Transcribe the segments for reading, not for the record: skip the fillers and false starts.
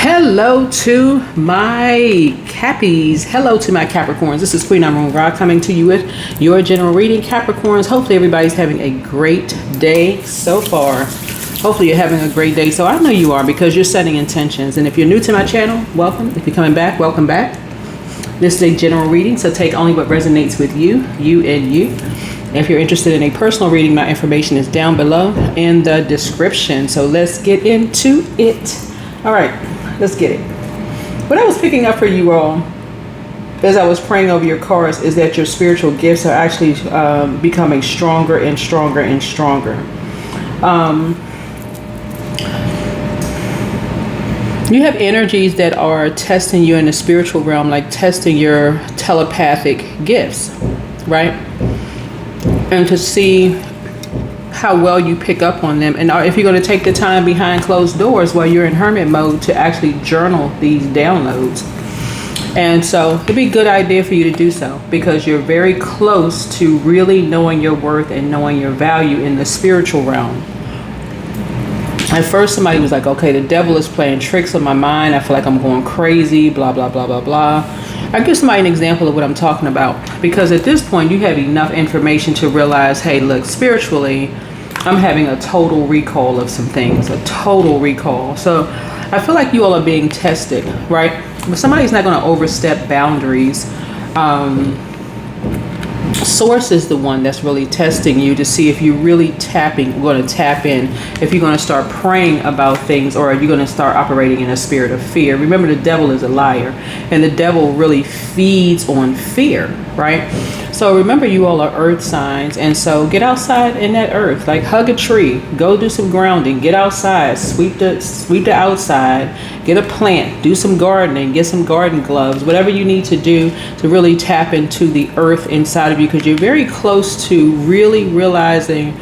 Hello to my Cappies. Hello to my Capricorns. This is Queen Moon Ra coming to you with your general reading, Capricorns. Hopefully everybody's having a great day so far. Hopefully you're having a great day. So I know you are because you're setting intentions. And if you're new to my channel, welcome. If you're coming back, welcome back. This is a general reading, so take only what resonates with you, and you. If you're interested in a personal reading, my information is down below in the description. So let's get into it. All right, let's get it. What I was picking up for you all as I was praying over your cards is that your spiritual gifts are actually becoming stronger and stronger and stronger. You have energies that are testing you in the spiritual realm, like testing your telepathic gifts, right? And to see how well you pick up on them. And if you're going to take the time behind closed doors while you're in hermit mode to actually journal these downloads. And so it'd be a good idea for you to do so because you're very close to really knowing your worth and knowing your value in the spiritual realm. At first somebody was like, okay, the devil is playing tricks on my mind. I feel like I'm going crazy, blah, blah, blah, blah, blah. I'll give somebody an example of what I'm talking about. Because at this point, you have enough information to realize, hey, look, spiritually, I'm having a total recall of some things, a total recall. So I feel like you all are being tested, right? But somebody's not going to overstep boundaries. Source is the one that's really testing you to see if you're really going to tap in, if you're going to start praying about things, or are you going to start operating in a spirit of fear. Remember, the devil is a liar, and the devil really feeds on fear, right? So remember, you all are earth signs, and so get outside in that earth, like hug a tree, go do some grounding, get outside, sweep the outside, get a plant, do some gardening, get some garden gloves, whatever you need to do to really tap into the earth inside of you, because you're very close to really realizing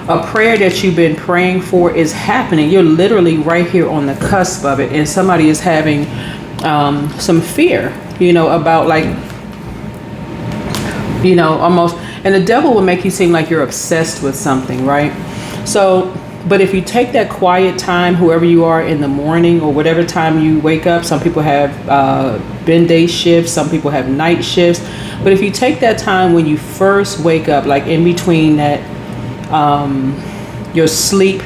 a prayer that you've been praying for is happening. You're literally right here on the cusp of it, and somebody is having some fear, about almost, and the devil will make you seem like you're obsessed with something, right? So, but if you take that quiet time, whoever you are in the morning or whatever time you wake up, some people have day shifts, some people have night shifts. But if you take that time when you first wake up, like in between that, your sleep,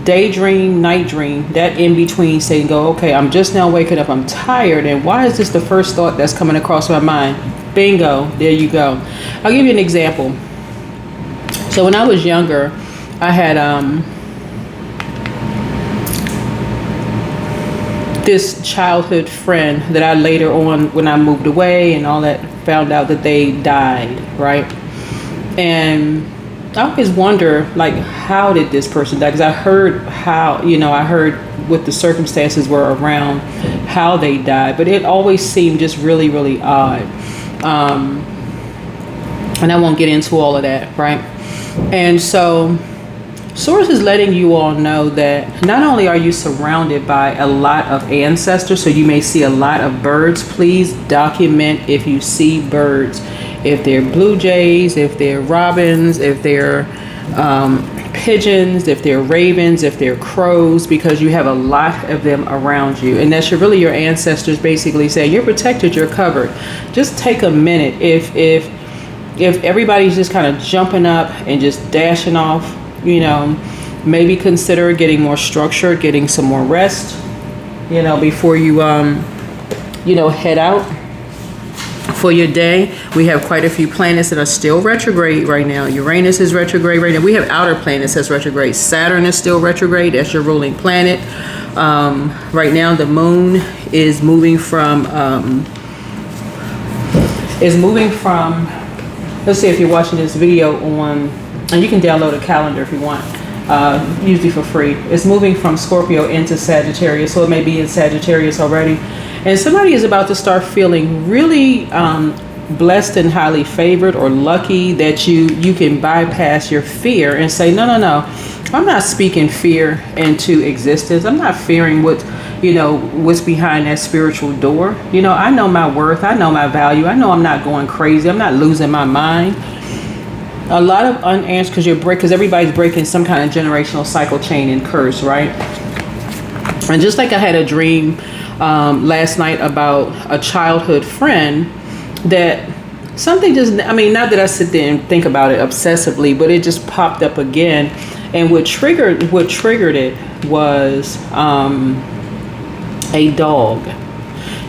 daydream, night dream, that in between, saying, go, okay, I'm just now waking up, I'm tired, and why is this the first thought that's coming across my mind? Bingo, there you go. I'll give you an example. So when I was younger, I had this childhood friend that I later on, when I moved away and all that, found out that they died, right? And I always wonder, like, how did this person die? Because I heard I heard what the circumstances were around how they died, but it always seemed just really, really odd. And I won't get into all of that, right? And so Source is letting you all know that not only are you surrounded by a lot of ancestors, so you may see a lot of birds. Please document if you see birds, if they're blue jays, if they're robins, if they're pigeons, if they're ravens, if they're crows, because you have a lot of them around you. And that's really your ancestors basically saying, you're protected, you're covered. Just take a minute. If everybody's just kind of jumping up and just dashing off, maybe consider getting more structure, getting some more rest, before you, head out for your day. We have quite a few planets that are still retrograde right now. Uranus is retrograde right now. We have outer planets that's retrograde. Saturn is still retrograde. That's your ruling planet. Right now, the moon is moving from, let's see if you're watching this video on, and you can download a calendar if you want, usually for free. It's moving from Scorpio into Sagittarius, so it may be in Sagittarius already. And somebody is about to start feeling really blessed and highly favored or lucky that you can bypass your fear and say, no, I'm not speaking fear into existence. I'm not fearing what's behind that spiritual door. I know my worth. I know my value. I know I'm not going crazy. I'm not losing my mind. A lot of unanswered, because everybody's breaking some kind of generational cycle chain and curse, right? And just like I had a dream last night about a childhood friend, that something just, I mean, not that I sit there and think about it obsessively, but it just popped up again. And what triggered it was a dog.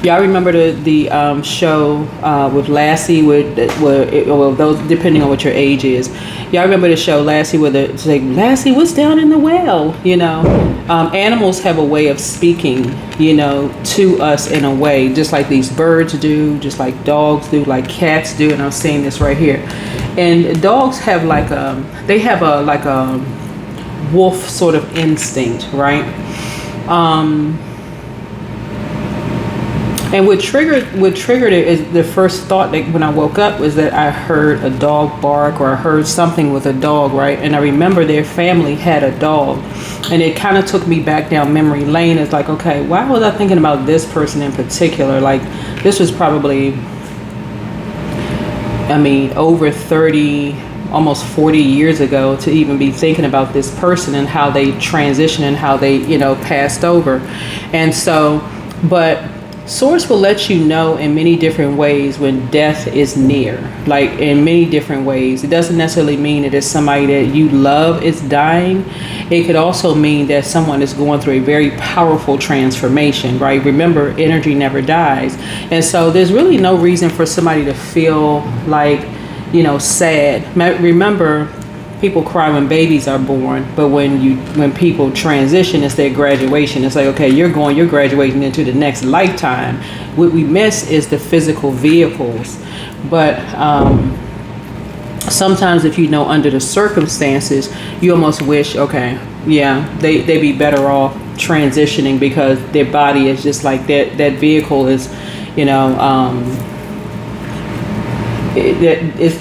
Y'all remember the show with Lassie, well, those depending on what your age is. Y'all remember the show Lassie, where it's like, Lassie, what's down in the well? You know, animals have a way of speaking, you know, to us in a way, just like these birds do, just like dogs do, like cats do. And I'm seeing this right here. And dogs have like a wolf sort of instinct, right? And what triggered it is the first thought that when I woke up was that I heard a dog bark, or I heard something with a dog, right? And I remember their family had a dog, and it kind of took me back down memory lane. It's like, okay, why was I thinking about this person in particular? Like, this was probably, I mean, over 30, almost 40 years ago to even be thinking about this person and how they transitioned and how they, you know, passed over. And so, but Source will let you know in many different ways when death is near, like in many different ways. It doesn't necessarily mean that it's somebody that you love is dying. It could also mean that someone is going through a very powerful transformation, right? Remember, energy never dies. And so there's really no reason for somebody to feel like, you know, sad. Remember, people cry when babies are born, but when people transition, it's their graduation. It's like, okay, you're graduating into the next lifetime. What we miss is the physical vehicles. But sometimes, if you know, under the circumstances, you almost wish, okay, yeah, they'd be better off transitioning, because their body is just like that vehicle is, you know, it's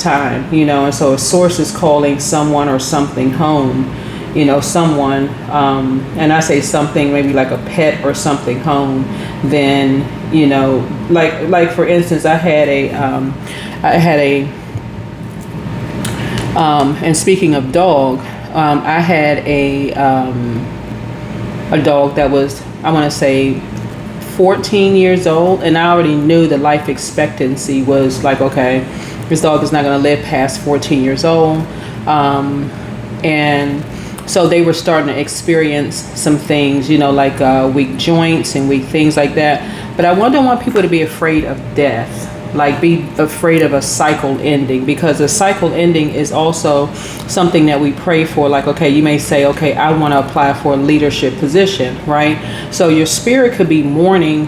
time, you know. And so a source is calling someone or something home, you know, someone, and I say something, maybe like a pet or something home, then, you know, like for instance, I had a and speaking of dog, I had a dog that was, I want to say, 14 years old, and I already knew the life expectancy was like, okay, this dog is not going to live past 14 years old. And so they were starting to experience some things, you know, like weak joints and weak things like that. But I don't want people to be afraid of death, like be afraid of a cycle ending, because a cycle ending is also something that we pray for. Like, okay, you may say, okay, I want to apply for a leadership position, right? So your spirit could be mourning,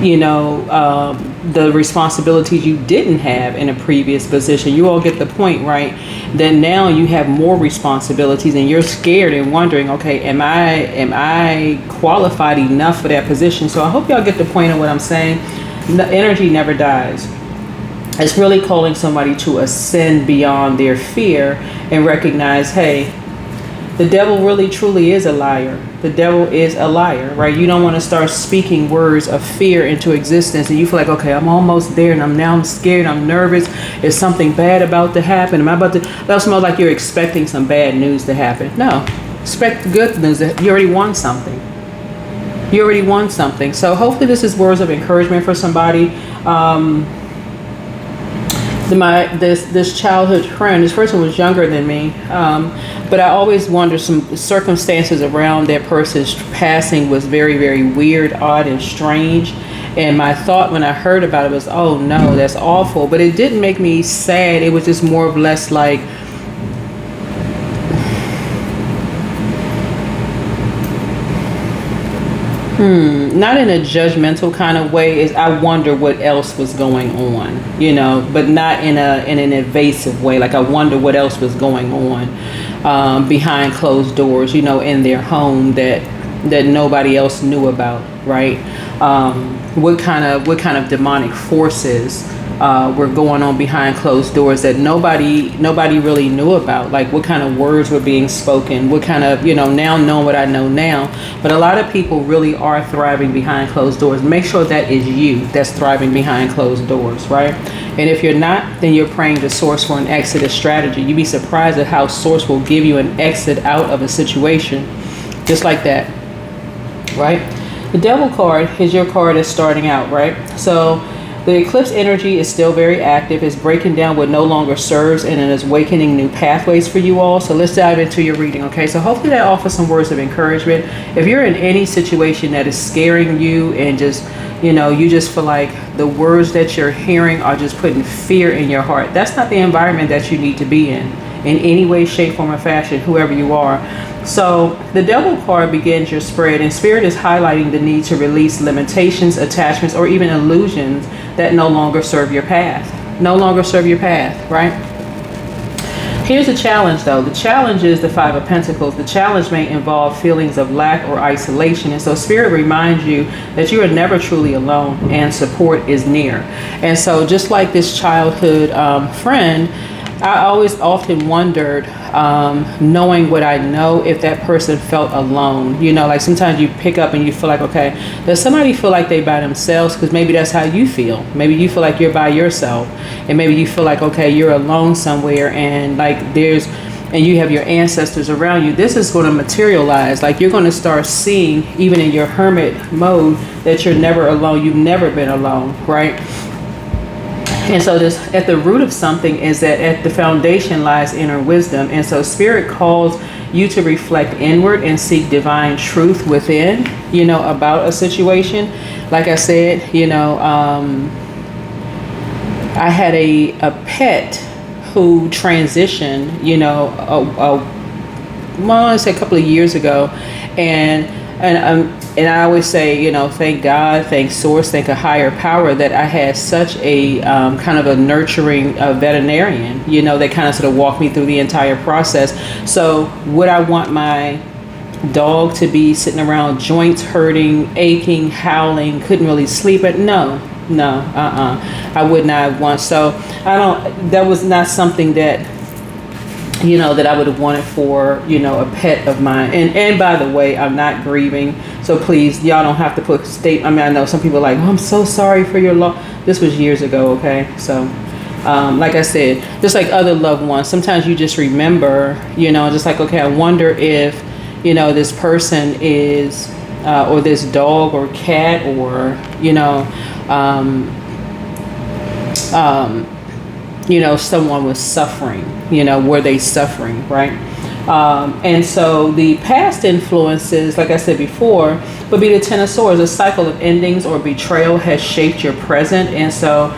you know, the responsibilities you didn't have in a previous position. You all get the point, right? Then now you have more responsibilities, and you're scared and wondering, okay, am I qualified enough for that position? So I hope y'all get the point of what I'm saying. The energy never dies. It's really calling somebody to ascend beyond their fear and recognize, hey, the devil really truly is a liar. The devil is a liar, right? You don't want to start speaking words of fear into existence, and you feel like, okay, I'm almost there, and I'm scared, I'm nervous. Is something bad about to happen? Am I about to? That smells like you're expecting some bad news to happen. No, expect good news. You already won something. You already won something. So hopefully this is words of encouragement for somebody. This childhood friend, this person was younger than me, but I always wonder, some circumstances around that person's passing was very, very weird, odd, and strange. And my thought when I heard about it was, oh no, that's awful. But it didn't make me sad. It was just more or less like, not in a judgmental kind of way, is I wonder what else was going on, you know, but not in an evasive way. Like, I wonder what else was going on behind closed doors, you know, in their home that nobody else knew about, right? What kind of demonic forces were going on behind closed doors that nobody really knew about. Like, what kind of words were being spoken, what kind of, you know, now knowing what I know now. But a lot of people really are thriving behind closed doors. Make sure that is you that's thriving behind closed doors, right? And if you're not, then you're praying to Source for an exit strategy. You'd be surprised at how Source will give you an exit out of a situation just like that, right? The Devil card is your card that's starting out, right? So the eclipse energy is still very active. It's breaking down what no longer serves, and it is awakening new pathways for you all. So let's dive into your reading, okay? So hopefully that offers some words of encouragement. If you're in any situation that is scaring you and just, you just feel like the words that you're hearing are just putting fear in your heart, that's not the environment that you need to be in any way, shape, form, or fashion, whoever you are. So the Devil card begins your spread, and Spirit is highlighting the need to release limitations, attachments, or even illusions that no longer serve your path. No longer serve your path, right? Here's the challenge, though. The challenge is the Five of Pentacles. The challenge may involve feelings of lack or isolation. And so Spirit reminds you that you are never truly alone and support is near. And so just like this childhood friend, I always often wondered, knowing what I know, if that person felt alone. Like sometimes you pick up and you feel like, okay, does somebody feel like they by themselves? Because maybe that's how you feel. Maybe you feel like you're by yourself, and maybe you feel like, okay, you're alone somewhere, and like and you have your ancestors around you. This is going to materialize. Like you're going to start seeing, even in your hermit mode, that you're never alone. You've never been alone, right? And so this, at the root of something, is that at the foundation lies inner wisdom. And so Spirit calls you to reflect inward and seek divine truth within, about a situation. Like I said, I had a pet who transitioned, I want to say a couple of years ago. And I always say, thank God, thank Source, thank a higher power that I had such a kind of a nurturing veterinarian, that kind of sort of walked me through the entire process. So would I want my dog to be sitting around, joints hurting, aching, howling, couldn't really sleep at? No, I would not want. So that was not something that, that I would have wanted for, a pet of mine. And by the way, I'm not grieving. So please, y'all don't have to put I know some people are like, oh, I'm so sorry for your loss. This was years ago, okay? So, like I said, just like other loved ones, sometimes you just remember, just like, okay, I wonder if, this person is, or this dog or cat or, someone was suffering, were they suffering, right? And so the past influences, like I said before, would be the Ten of Swords. A cycle of endings or betrayal has shaped your present. And so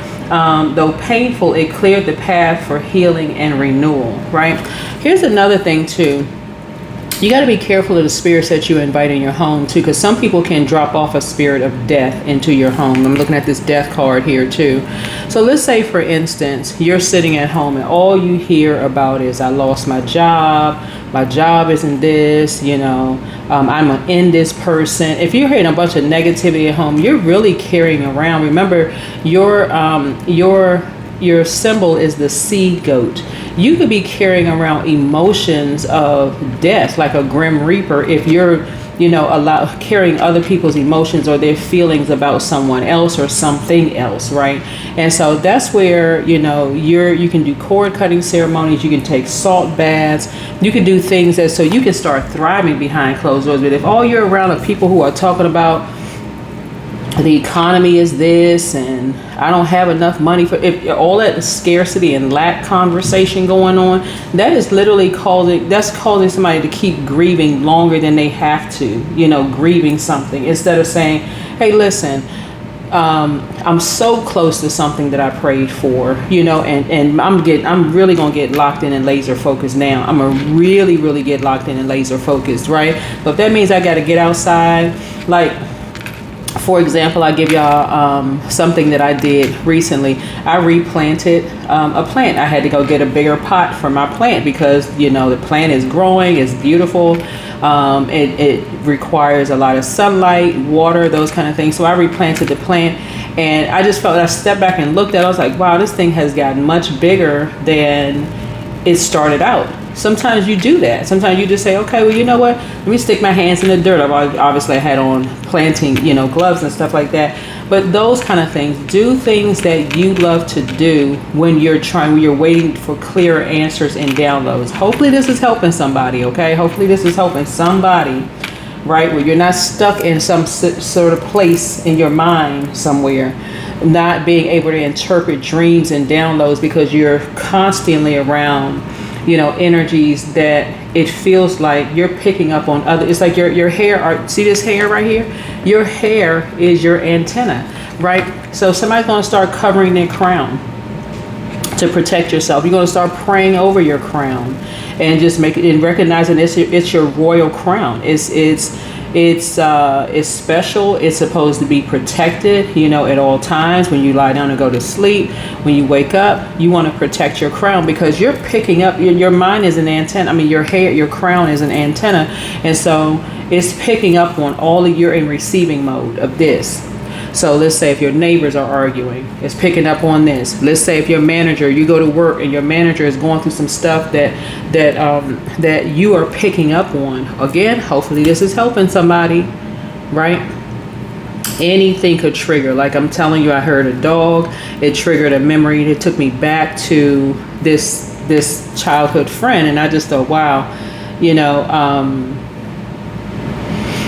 though painful, it cleared the path for healing and renewal, right? Here's another thing too. You got to be careful of the spirits that you invite in your home too, because some people can drop off a spirit of death into your home. I'm looking at this death card here too. So let's say, for instance, you're sitting at home and all you hear about is, I lost my job isn't this, I'm gonna end this person. If you're hearing a bunch of negativity at home, you're really carrying around. Remember, your symbol is the sea goat. You could be carrying around emotions of death, like a grim reaper, if you're, carrying other people's emotions or their feelings about someone else or something else, right? And so that's where, you can do cord cutting ceremonies, you can take salt baths, you can do things so you can start thriving behind closed doors. But if all you're around are people who are talking about the economy is this, and I don't have enough money for, if all that scarcity and lack conversation going on, that is literally causing somebody to keep grieving longer than they have to, grieving something, instead of saying, hey, listen, I'm so close to something that I prayed for, and I'm really gonna get locked in and laser focused now. I'm gonna really, really get locked in and laser focused, right? But if that means I got to get outside, like, for example, I give y'all something that I did recently. I replanted a plant. I had to go get a bigger pot for my plant because, the plant is growing, it's beautiful. It requires a lot of sunlight, water, those kind of things. So I replanted the plant, and I just felt, I stepped back and looked at it. I was like, wow, this thing has gotten much bigger than it started out. Sometimes you do that. Sometimes you just say, okay, well, you know what? Let me stick my hands in the dirt. Obviously I had on planting, gloves and stuff like that. But those kind of things, do things that you love to do when you're waiting for clearer answers and downloads. Hopefully this is helping somebody, okay? Hopefully this is helping somebody right? Where you're not stuck in some sort of place in your mind somewhere, not being able to interpret dreams and downloads because you're constantly around, energies that it feels like you're picking up on other. It's like your hair, see this hair right here? Your hair is your antenna, right? So somebody's going to start covering their crown to protect yourself. You're going to start praying over your crown and just make it and recognizing it's your royal crown. It's special. It's supposed to be protected, at all times. When you lie down and go to sleep, when you wake up, you want to protect your crown because you're picking up. Your mind is an antenna. I mean, your hair, your crown is an antenna, and so it's picking up on all of. You're in receiving mode of this. So let's say if your neighbors are arguing, it's picking up on this. Let's say if your manager, you go to work and your manager is going through some stuff that you are picking up on. Again, hopefully this is helping somebody, right? Anything could trigger. Like I'm telling you, I heard a dog. It triggered a memory. It took me back to this childhood friend, and I just thought, wow,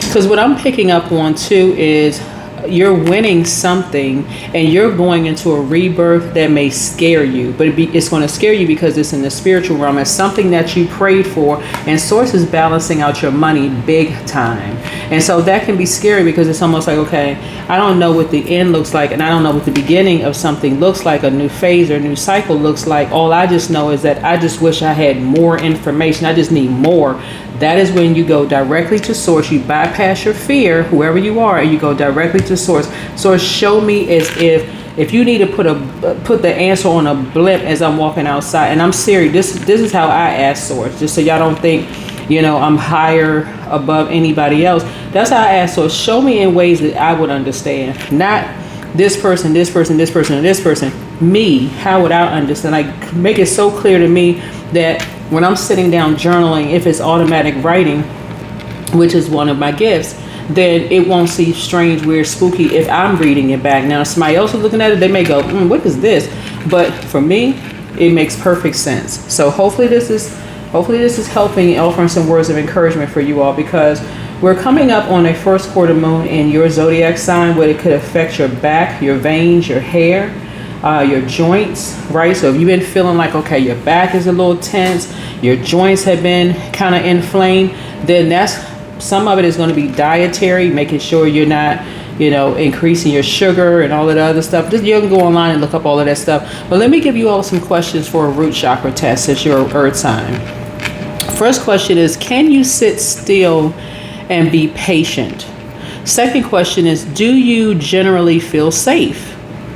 because what I'm picking up on too is you're winning something and you're going into a rebirth that may scare you, but it's going to scare you because it's in the spiritual realm. It's something that you prayed for, and source is balancing out your money big time. And so that can be scary because it's almost like, okay, I don't know what the end looks like, and I don't know what the beginning of something looks like, a new phase or a new cycle looks like. All I just know is that I just wish I had more information. I just need more. That is when you go directly to source. You bypass your fear, whoever you are, and you go directly to source. Source, show me as if you need to put the answer on a blimp as I'm walking outside. And I'm serious. This is how I ask source, just so y'all don't think, I'm higher above anybody else. That's how I ask source. Show me in ways that I would understand. Not this person, this person, this person, and this person. Me, how would I understand? Like, make it so clear to me that when I'm sitting down journaling, if it's automatic writing, which is one of my gifts, then it won't seem strange, weird, spooky if I'm reading it back. Now, if somebody else is looking at it, they may go, what is this? But for me, it makes perfect sense. So hopefully this is helping and offering some words of encouragement for you all, because we're coming up on a first quarter moon in your zodiac sign where it could affect your back, your veins, your hair, your joints, right? So if you've been feeling like, okay, your back is a little tense, your joints have been kind of inflamed, then some of it is going to be dietary, making sure you're not, increasing your sugar and all of the other stuff. Just, you can go online and look up all of that stuff. But let me give you all some questions for a root chakra test since you're an earth sign. First question is, can you sit still and be patient? Second question is, do you generally feel safe?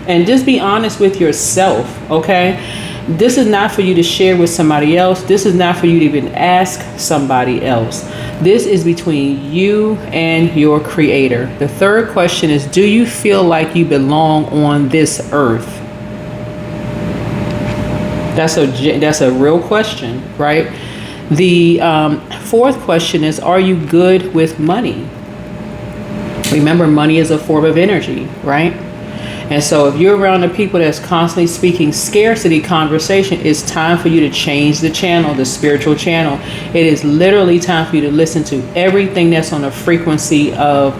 And just be honest with yourself, okay? This is not for you to share with somebody else. This is not for you to even ask somebody else. This is between you and your creator. The third question is, do you feel like you belong on this earth? That's a real question, right? The fourth question is, are you good with money? Remember, money is a form of energy, right? And so if you're around the people that's constantly speaking scarcity conversation, it's time for you to change the channel, the spiritual channel. It is literally time for you to listen to everything that's on a frequency of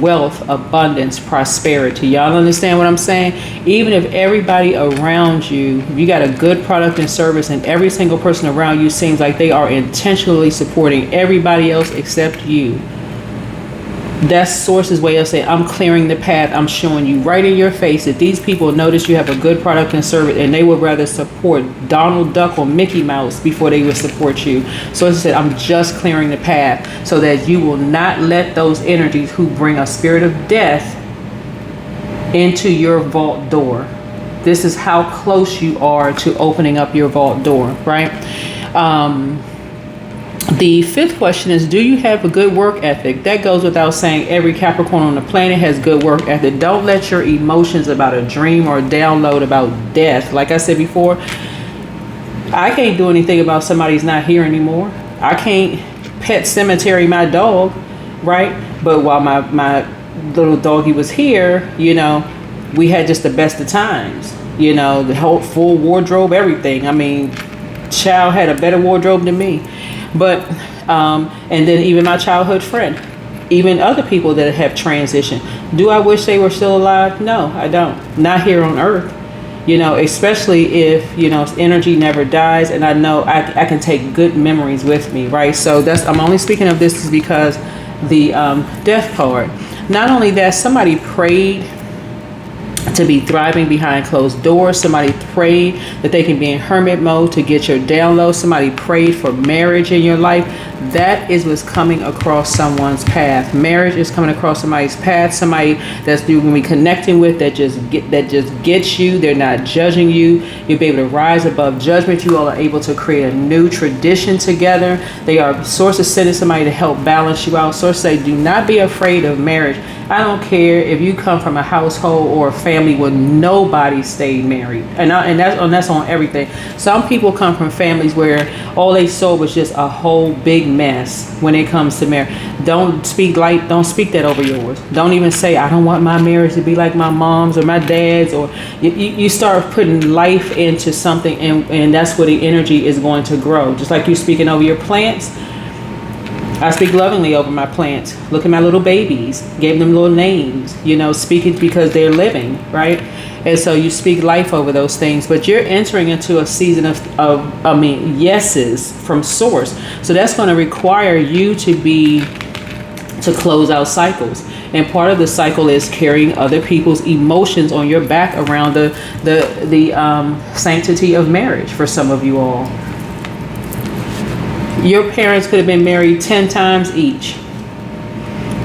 wealth, abundance, prosperity. Y'all understand what I'm saying? Even if everybody around you, if you got a good product and service and every single person around you seems like they are intentionally supporting everybody else except you, that's source's way of saying, I'm clearing the path. I'm showing you right in your face that these people notice you have a good product and service, and they would rather support Donald Duck or Mickey Mouse before they would support you. So as I said, I'm just clearing the path so that you will not let those energies who bring a spirit of death into your vault door. This is how close you are to opening up your vault door, right? The fifth question is, do you have a good work ethic? That goes without saying. Every Capricorn on the planet has good work ethic. Don't let your emotions about a dream or a download about death. Like I said before, I can't do anything about somebody's not here anymore. I can't pet cemetery my dog, right? But while my little doggy was here, we had just the best of times. The whole full wardrobe, everything. I mean, child had a better wardrobe than me. But and then even my childhood friend, even other people that have transitioned. Do I wish they were still alive? No, I don't. Not here on earth. Especially if, energy never dies, and I know I can take good memories with me, right? So I'm only speaking of this is because the death card. Not only that, somebody prayed to be thriving behind closed doors. Somebody prayed that they can be in hermit mode to get your download. Somebody prayed for marriage in your life. That is what's coming across someone's path. Marriage is coming across somebody's path. Somebody that's you're gonna be connecting with that just gets you. They're not judging you. You'll be able to rise above judgment. You all are able to create a new tradition together. They are source is sending somebody to help balance you out. Source say, do not be afraid of marriage. I don't care if you come from a household or a family where nobody stayed married, and that's on everything. Some people come from families where all they saw was just a whole big mess when it comes to marriage. Don't speak that over yours. Don't even say, I don't want my marriage to be like my mom's or my dad's, or you start putting life into something, and that's where the energy is going to grow. Just like you speaking over your plants. I speak lovingly over my plants. Look at my little babies. Gave them little names, speaking because they're living, right? And so you speak life over those things. But you're entering into a season of yeses from source. So that's going to require you to close out cycles. And part of the cycle is carrying other people's emotions on your back around the sanctity of marriage for some of you all. Your parents could have been married 10 times each.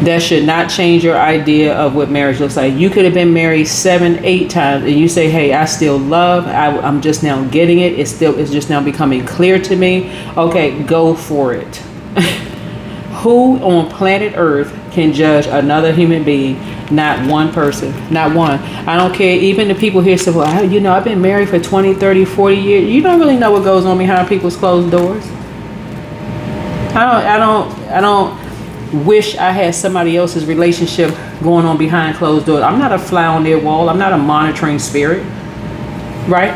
That should not change your idea of what marriage looks like. You could have been married 7, 8 times, and you say, hey, I still love, I'm just now getting it. It's just now becoming clear to me. Okay, go for it. Who on planet Earth can judge another human being? Not one person, not one. I don't care. Even the people here say, well, I've been married for 20, 30, 40 years. You don't really know what goes on behind people's closed doors. I don't wish I had somebody else's relationship going on behind closed doors. I'm not a fly on their wall. I'm not a monitoring spirit, right?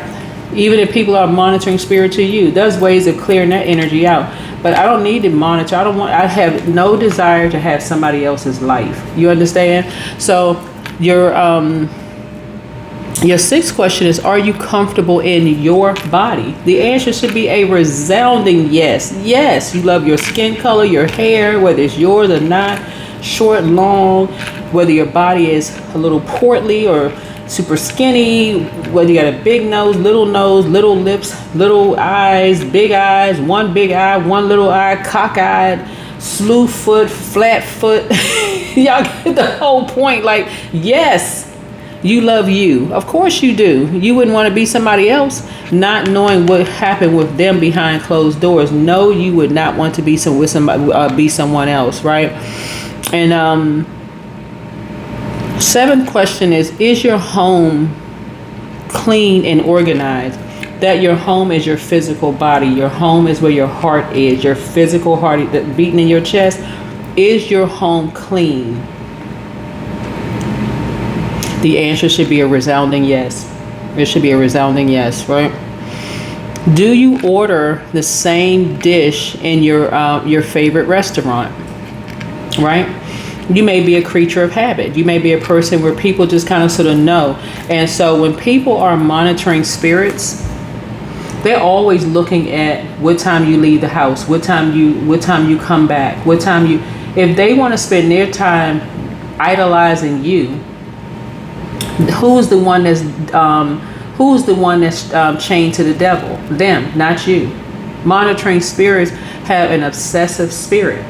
Even if people are monitoring spirit to you, there's ways of clearing that energy out. But I don't need to monitor. I have no desire to have somebody else's life. You understand? So your sixth question is, are you comfortable in your body? The answer should be a resounding yes. Yes, you love your skin color, your hair, whether it's yours or not, short, long, whether your body is a little portly or super skinny, whether you got a big nose, little lips, little eyes, one big eye, one little eye, cockeyed, slew foot, flat foot. Y'all get the whole point. Like, yes. You love you. Of course you do. You wouldn't want to be somebody else, not knowing what happened with them behind closed doors. No, you would not want to be be someone else, right? And seventh question is your home clean and organized? That your home is your physical body. Your home is where your heart is. Your physical heart beating in your chest. Is your home clean? The answer should be a resounding yes. It should be a resounding yes, right? Do you order the same dish in your favorite restaurant, right? You may be a creature of habit. You may be a person where people just kind of sort of know. And so when people are monitoring spirits, they're always looking at what time you leave the house, what time you come back, if they want to spend their time idolizing you, who's the one that's chained to the devil? Them, not you. Monitoring spirits have an obsessive spirit.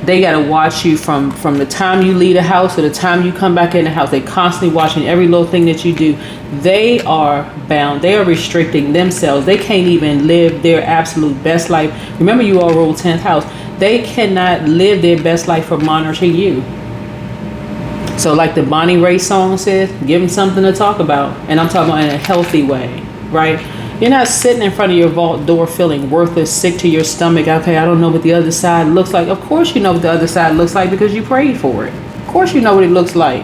They got to watch you from the time you leave the house to the time you come back in the house. They're constantly watching every little thing that you do. They are bound. They are restricting themselves. They can't even live their absolute best life. Remember, you all rule 10th house. They cannot live their best life for monitoring you. So like the Bonnie Raitt song says, give them something to talk about. And I'm talking about in a healthy way, right? You're not sitting in front of your vault door feeling worthless, sick to your stomach. Okay, I don't know what the other side looks like. Of course you know what the other side looks like because you prayed for it. Of course you know what it looks like.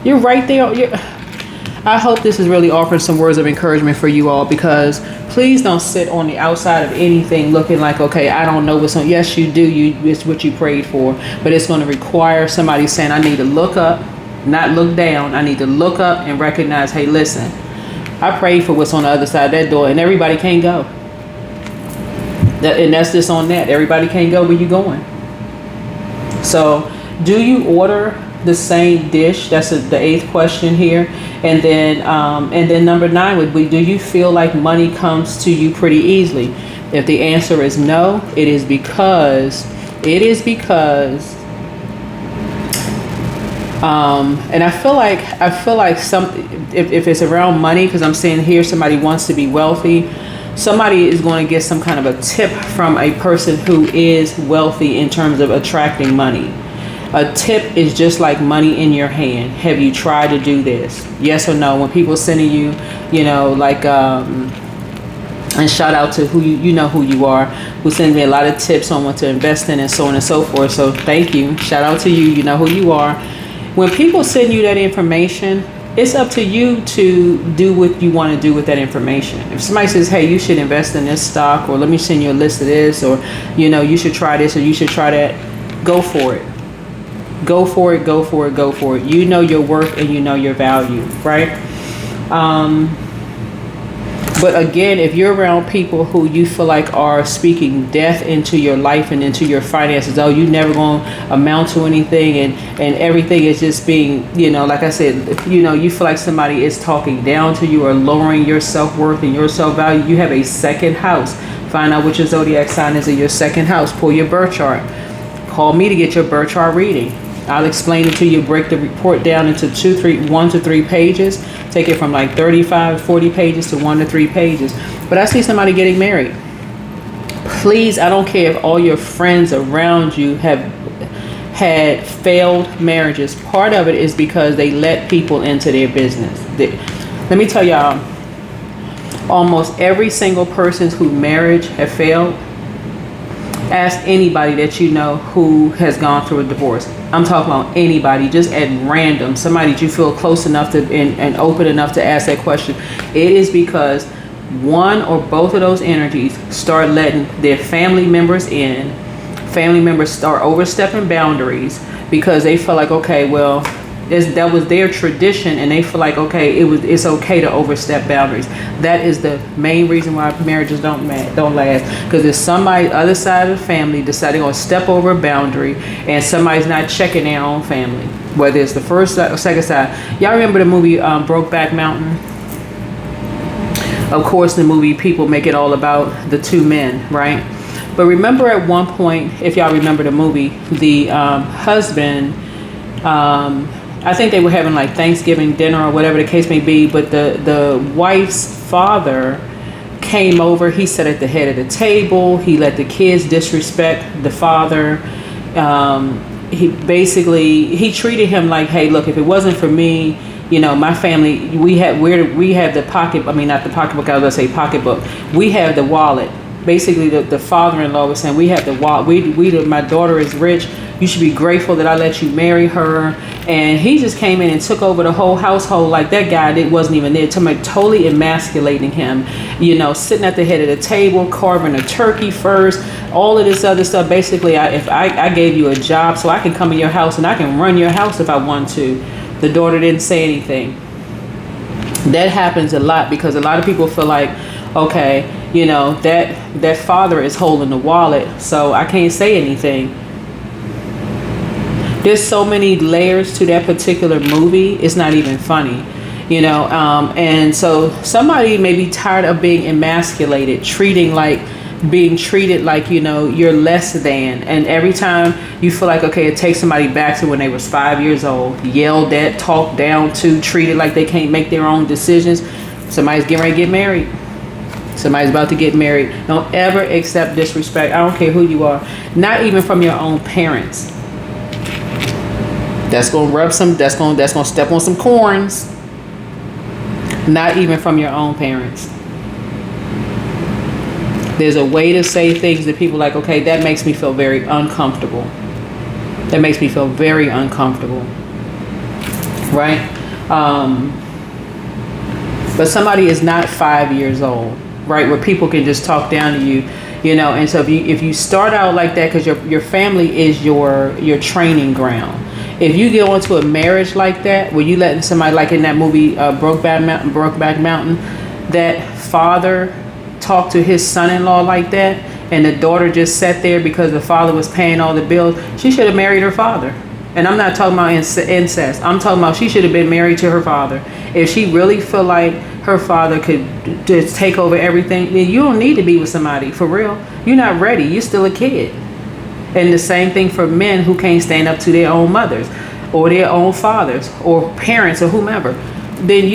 You're right there. I hope this is really offering some words of encouragement for you all, because please don't sit on the outside of anything looking like, okay, I don't know what's on. Yes, you do. It's what you prayed for, but it's going to require somebody saying, I need to look up, not look down. I need to look up and recognize, hey, listen, I prayed for what's on the other side of that door, and everybody can't go. And that's just on that. Everybody can't go where you're going. So do you order the same dish? That's the 8th question here. And then number 9 would be, do you feel like money comes to you pretty easily? If the answer is no, it is because and I feel like if it's around money, because I'm saying here somebody wants to be wealthy, somebody is going to get some kind of a tip from a person who is wealthy in terms of attracting money. A tip is just like money in your hand. Have you tried to do this? Yes or no? When people sending you, like, and shout out to who you know who you are, who sends me a lot of tips on what to invest in and so on and so forth. So thank you. Shout out to you. You know who you are. When people send you that information, it's up to you to do what you want to do with that information. If somebody says, hey, you should invest in this stock, or let me send you a list of this, or, you should try this, or you should try that, go for it. Go for it, go for it, go for it. You know your worth and you know your value, right? But again, if you're around people who you feel like are speaking death into your life and into your finances, oh, you never going to amount to anything, and everything is just being, like I said, you feel like somebody is talking down to you or lowering your self-worth and your self-value, you have a second house. Find out what your zodiac sign is in your second house. Pull your birth chart. Call me to get your birth chart reading. I'll explain it to you, break the report down into 1 to 3 pages. Take it from like 35, 40 pages to 1 to 3 pages. But I see somebody getting married. Please, I don't care if all your friends around you have had failed marriages. Part of it is because they let people into their business. Let me tell y'all, almost every single person whose marriage have failed, ask anybody that you know who has gone through a divorce. I'm talking about anybody, just at random, somebody that you feel close enough to and open enough to ask that question. It is because one or both of those energies start letting their family members in. Family members start overstepping boundaries because they feel like, okay, well, that was their tradition, and they feel like, okay, it's okay to overstep boundaries. That is the main reason why marriages don't last, because there's somebody other side of the family deciding to step over a boundary, and somebody's not checking their own family, whether it's the first or second side. Y'all remember the movie Brokeback Mountain? Of course, the movie people make it all about the 2 men, right? But remember at one point, if y'all remember the movie, the husband, I think they were having like Thanksgiving dinner or whatever the case may be, but the wife's father came over. He sat at the head of the table. He let the kids disrespect the father. He treated him like, hey, look, if it wasn't for me, my family, we have the pocket. I mean, not the pocketbook. I was gonna say pocketbook. We have the wallet. Basically, the father-in-law was saying, we have the wallet. My daughter is rich. You should be grateful that I let you marry her. And he just came in and took over the whole household like that guy that wasn't even there. Totally emasculating him, sitting at the head of the table, carving a turkey first, all of this other stuff. Basically, if I gave you a job so I can come in your house and I can run your house if I want to. The daughter didn't say anything. That happens a lot because a lot of people feel like, okay, that father is holding the wallet, so I can't say anything. There's so many layers to that particular movie. It's not even funny, and so somebody may be tired of being emasculated, being treated like, you're less than. And every time you feel like, okay, it takes somebody back to when they was 5 years old, yelled at, talked down to, treated like they can't make their own decisions. Somebody's getting ready to get married. Somebody's about to get married. Don't ever accept disrespect. I don't care who you are, not even from your own parents. That's gonna step on some corns. Not even from your own parents. There's a way to say things that people like, okay, that makes me feel very uncomfortable. That makes me feel very uncomfortable. Right? But somebody is not 5 years old, right? Where people can just talk down to you, you know. And so if you start out like that, because your family is your training ground. If you go into a marriage like that, where you letting somebody, like in that movie Brokeback Mountain, that father talk to his son-in-law like that, and the daughter just sat there because the father was paying all the bills, she should have married her father. And I'm not talking about incest. I'm talking about she should have been married to her father. If she really feel like her father could just take over everything, then you don't need to be with somebody, for real. You're not ready. You're still a kid. And the same thing for men who can't stand up to their own mothers or their own fathers or parents or whomever. Then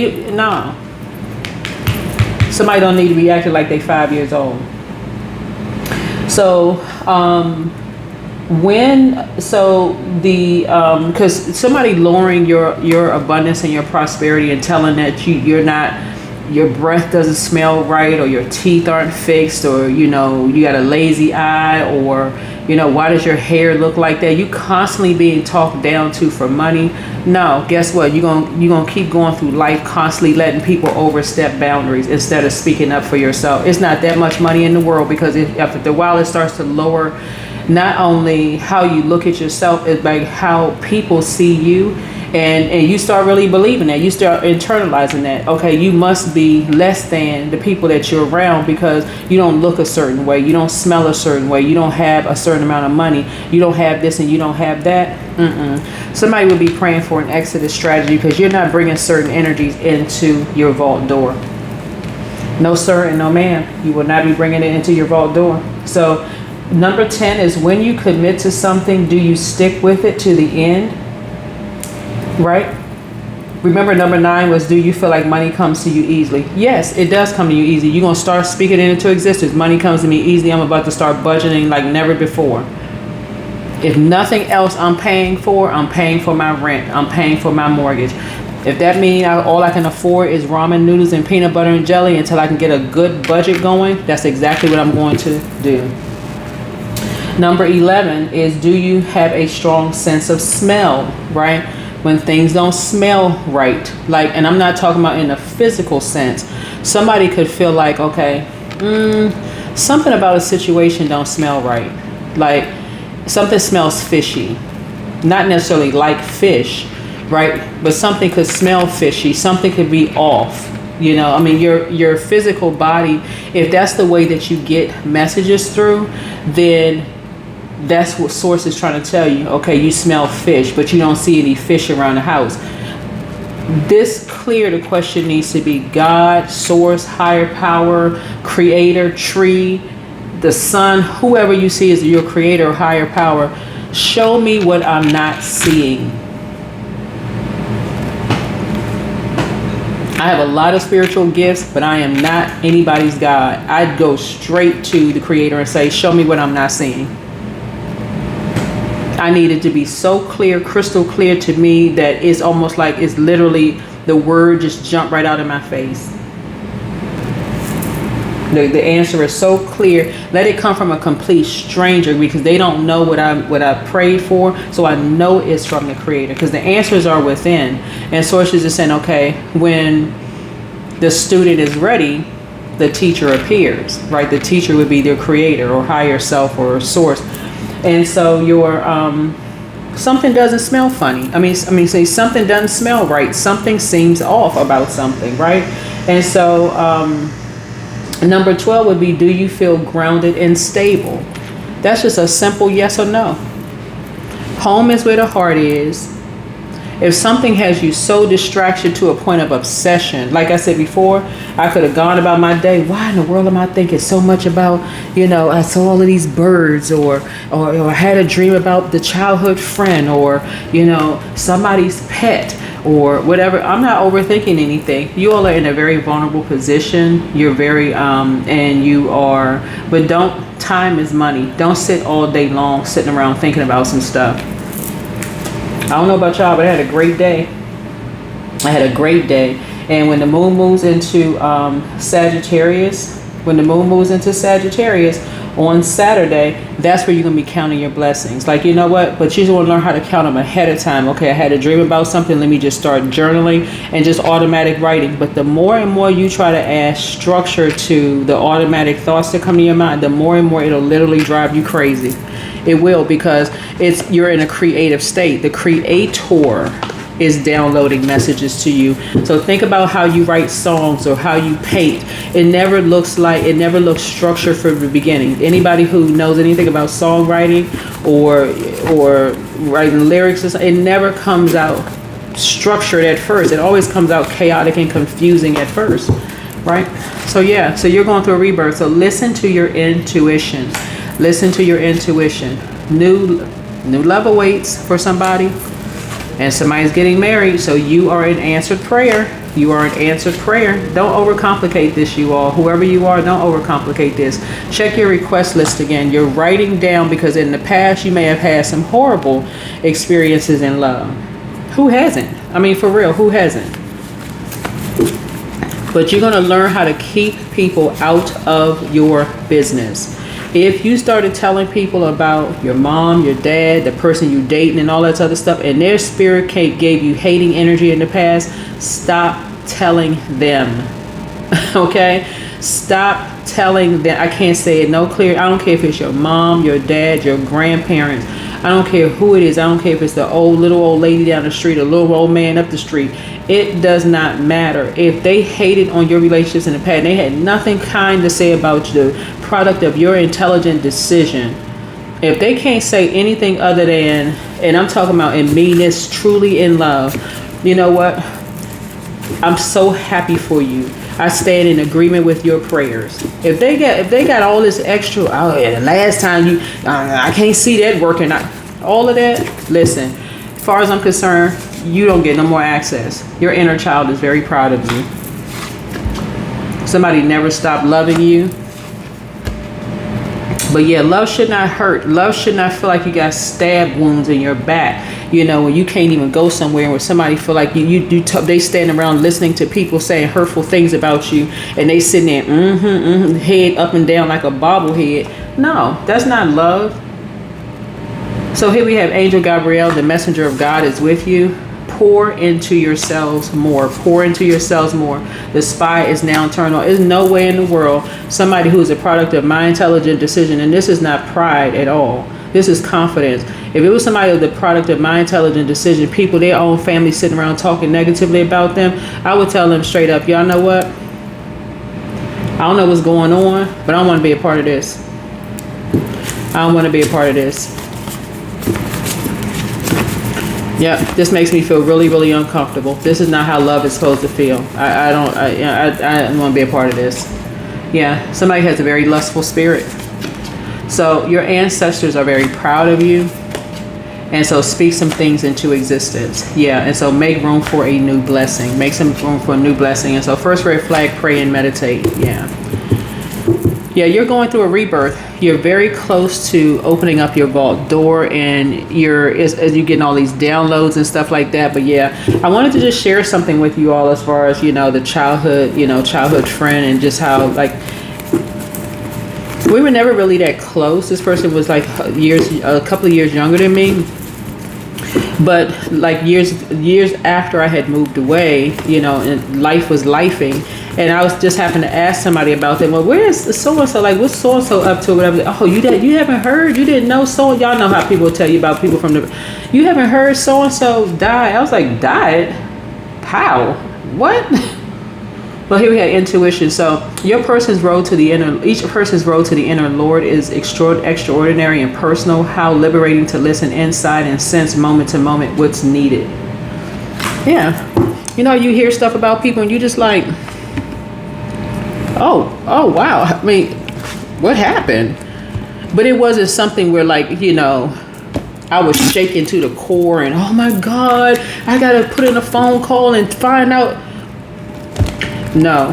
somebody don't need to be acting like they 5 years old. So, because somebody lowering your abundance and your prosperity and telling that you're not, your breath doesn't smell right, or your teeth aren't fixed, or you got a lazy eye, or why does your hair look like that? You constantly being talked down to for money. No, guess what? You're gonna keep going through life constantly letting people overstep boundaries instead of speaking up for yourself. It's not that much money in the world, because after a while it starts to lower not only how you look at yourself, it's like how people see you, and you start really believing that. You start internalizing that, okay, you must be less than the people that you're around because you don't look a certain way, you don't smell a certain way, you don't have a certain amount of money, you don't have this and you don't have that. Somebody would be praying for an exodus strategy, because you're not bringing certain energies into your vault door. No sir and no ma'am, you will not be bringing it into your vault door. So number 10 is, when you commit to something, do you stick with it to the end? Right? Remember, number 9 was, do you feel like money comes to you easily? Yes, it does come to you easy. You're going to start speaking it into existence. Money comes to me easily. I'm about to start budgeting like never before. If nothing else I'm paying for my rent. I'm paying for my mortgage. If that means all I can afford is ramen noodles and peanut butter and jelly until I can get a good budget going, that's exactly what I'm going to do. Number 11 is, do you have a strong sense of smell, right? When things don't smell right, like, and I'm not talking about in a physical sense. Somebody could feel like, okay, something about a situation don't smell right. Like something smells fishy, not necessarily like fish, right? But something could smell fishy. Something could be off. I mean, your physical body, if that's the way that you get messages through, then that's what source is trying to tell you. Okay, you smell fish, but you don't see any fish around the house. The question needs to be God, source, higher power, creator, tree, the sun, whoever you see as your creator or higher power. Show me what I'm not seeing. I have a lot of spiritual gifts, but I am not anybody's God. I'd go straight to the creator and say, show me what I'm not seeing. I need it to be so clear, crystal clear to me, that it's almost like it's literally the word just jumped right out of my face. The answer is so clear. Let it come from a complete stranger, because they don't know what I prayed for. So I know it's from the creator, because the answers are within. And sources are saying, okay, when the student is ready, the teacher appears, right? The teacher would be their creator or higher self or source. And so your something doesn't smell funny. I mean, say something doesn't smell right. Something seems off about something, right? And so number 12 would be, do you feel grounded and stable? That's just a simple yes or no. Home is where the heart is. If something has you so distracted to a point of obsession, like I said before, I could have gone about my day. Why in the world am I thinking so much about, I saw all of these birds, or I had a dream about the childhood friend, or, somebody's pet, or whatever. I'm not overthinking anything. You all are in a very vulnerable position. You're very, but time is money. Don't sit all day long sitting around thinking about some stuff. I don't know about y'all, but I had a great day. And when the moon moves into Sagittarius, on Saturday, that's where you're going to be counting your blessings. Like, you know what? But you want to learn how to count them ahead of time. Okay, I had a dream about something. Let me just start journaling and just automatic writing. But the more and more you try to add structure to the automatic thoughts that come to your mind, the more and more it'll literally drive you crazy. It will, because you're in a creative state. The creator is downloading messages to you. So think about how you write songs or how you paint. It never looks structured from the beginning. Anybody who knows anything about songwriting or writing lyrics, it never comes out structured at first. It always comes out chaotic and confusing at first, right? So yeah, so you're going through a rebirth. So listen to your intuition. Listen to your intuition. New love awaits for somebody. And somebody's getting married, so you are in answered prayer. You are in answered prayer. Don't overcomplicate this, you all. Whoever you are, don't overcomplicate this. Check your request list again. You're writing down because in the past you may have had some horrible experiences in love. Who hasn't? I mean, for real, who hasn't? But you're going to learn how to keep people out of your business. If you started telling people about your mom, your dad, the person you dating and all that other stuff, and their spirit gave you hating energy in the past, stop telling them. Okay? Stop telling them. I can't say it no clear. I don't care if it's your mom, your dad, your grandparents. I don't care who it is. I don't care if it's the little old lady down the street or little old man up the street. It does not matter. If they hated on your relationships in the past, they had nothing kind to say about you, the product of your intelligent decision. If they can't say anything other than, and I'm talking about in meanness, truly in love, you know what? I'm so happy for you. I stand in agreement with your prayers. If they got all this extra, oh yeah, the last time I can't see that working. All of that, listen, as far as I'm concerned, you don't get no more access. Your inner child is very proud of you. Somebody never stopped loving you. But yeah, love should not hurt. Love should not feel like you got stab wounds in your back. You know, when you can't even go somewhere where somebody feel like they stand around listening to people saying hurtful things about you, and they sitting there, head up and down like a bobblehead. No, that's not love. So here we have Angel Gabrielle, the messenger of God, is with you. Pour into yourselves more. Pour into yourselves more. The spy is now turned on. There's no way in the world somebody who is a product of my intelligent decision, and this is not pride at all. This is confidence. If it was somebody of the product of my intelligent decision, people, their own family sitting around talking negatively about them, I would tell them straight up, y'all know what? I don't know what's going on, but I don't want to be a part of this. I don't want to be a part of this. Yeah, this makes me feel really, really uncomfortable. This is not how love is supposed to feel. I don't want to be a part of this. Yeah, somebody has a very lustful spirit. So your ancestors are very proud of you. And so speak some things into existence. Yeah, and so make room for a new blessing. Make some room for a new blessing. And so first red flag, pray and meditate. Yeah. Yeah, you're going through a rebirth. You're very close to opening up your vault door, and as you're getting all these downloads and stuff like that. But yeah, I wanted to just share something with you all as far as, the childhood friend, and just how, like, we were never really that close. This person was like a couple of years younger than me. But like years after I had moved away, and life was lifing, and I was just happened to ask somebody about them. Well, where's so-and-so? Like, what's so-and-so up to? Whatever. Oh, you haven't heard? You didn't know y'all know how people tell you about people you haven't heard so-and-so died. I was like, died? How? What? Well, here we have intuition. So each person's road to the inner Lord is extraordinary and personal. How liberating to listen inside and sense moment to moment what's needed. Yeah. You hear stuff about people and you just like, oh, wow. I mean, what happened? But it wasn't something where, like, I was shaken to the core and, oh my God, I got to put in a phone call and find out. No,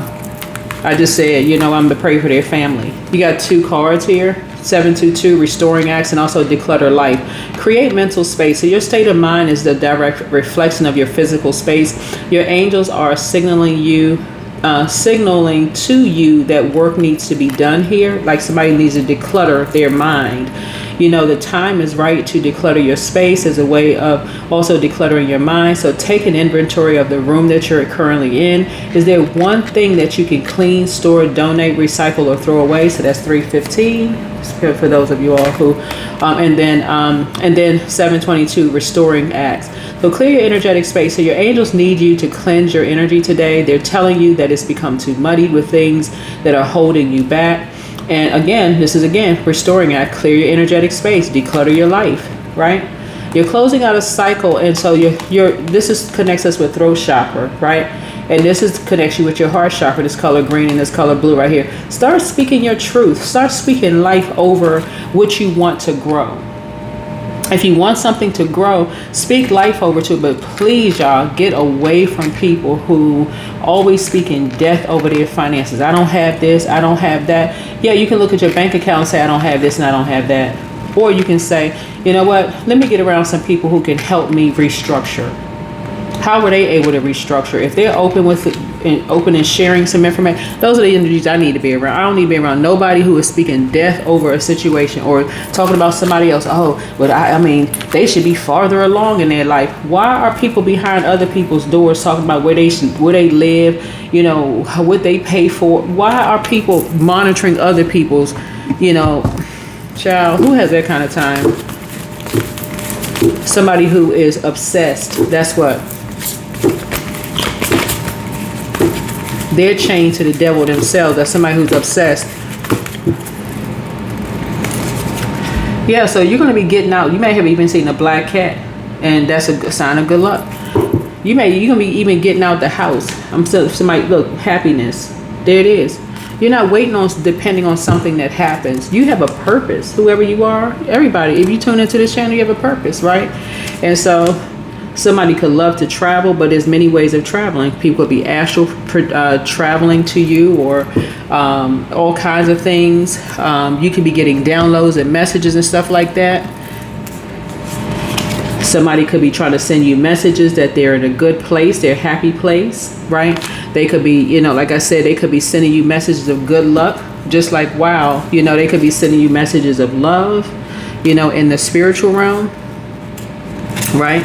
I just said, I'm going to pray for their family. You got 2 cards here, 722, restoring acts, and also declutter life. Create mental space. So your state of mind is the direct reflection of your physical space. Your angels are signaling you signaling to you that work needs to be done here. Like somebody needs to declutter their mind. You know, the time is right to declutter your space as a way of also decluttering your mind. So take an inventory of the room that you're currently in. Is there one thing that you can clean, store, donate, recycle, or throw away? So that's 315 for those of you all who, and then 722, restoring acts. So clear your energetic space. So your angels need you to cleanse your energy today. They're telling you that it's become too muddied with things that are holding you back. And again, this is restoring act. Clear your energetic space, declutter your life, right? You're closing out a cycle, and so connects us with throat chakra, right? And this connects you with your heart chakra, this color green and this color blue right here. Start speaking your truth. Start speaking life over what you want to grow. If you want something to grow, speak life over to it. But please, y'all, get away from people who always speaking death over their finances. I don't have this, I don't have that. Yeah, you can look at your bank account and say, I don't have this and I don't have that. Or you can say, you know what, let me get around some people who can help me restructure. How were they able to restructure? If they're open and sharing some information, those are the energies I need to be around. I don't need to be around nobody who is speaking death over a situation or talking about somebody else. Oh, but I mean, they should be farther along in their life. Why are people behind other people's doors talking about where they live, you know, what they pay for? Why are people monitoring other people's, you know, child, who has that kind of time? Somebody who is obsessed. That's what. They're chained to the devil themselves. That's somebody who's obsessed. Yeah, so you're going to be getting out. You may have even seen a black cat, and that's a sign of good luck. You're going to be even getting out the house. I'm still somebody, look, happiness. There it is. You're not waiting on, depending on something that happens. You have a purpose, whoever you are, everybody. If you tune into this channel, you have a purpose, right? And so somebody could love to travel, but there's many ways of traveling. People could be astral traveling to you, or all kinds of things. You could be getting downloads and messages and stuff like that. Somebody could be trying to send you messages that they're in a good place, they're a happy place, right? They could be, you know, like I said, they could be sending you messages of good luck, just like, wow, you know, they could be sending you messages of love, you know, in the spiritual realm, right?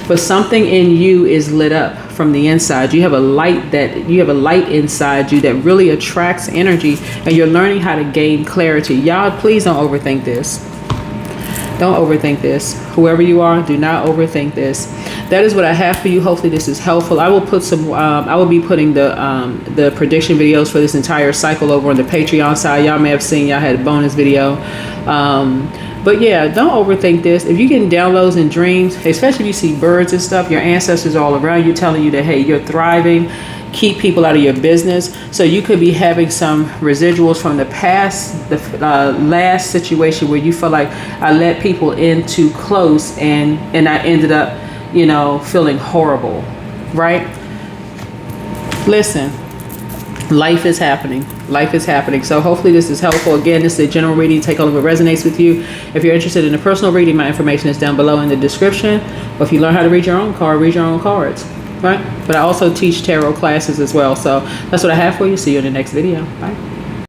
But something in you is lit up from the inside. You have a light inside you that really attracts energy, and you're learning how to gain clarity. Y'all, please don't overthink this. Don't overthink this. Whoever you are, do not overthink this. That is what I have for you. Hopefully this is helpful. I will put some, I will be putting the prediction videos for this entire cycle over on the Patreon side. Y'all may have seen, y'all had a bonus video. But yeah, don't overthink this. If you're getting downloads and dreams, especially if you see birds and stuff, your ancestors are all around you telling you that, hey, you're thriving. Keep people out of your business. So you could be having some residuals from the past, the last situation where you feel like I let people in too close and I ended up, you know, feeling horrible, right? Listen, life is happening. Life is happening. So hopefully this is helpful. Again, this is a general reading. Take all of it resonates with you. If you're interested in a personal reading, my information is down below in the description. Or if you learn how to read your own card, read your own cards. Right? But I also teach tarot classes as well. So that's what I have for you. See you in the next video. Bye.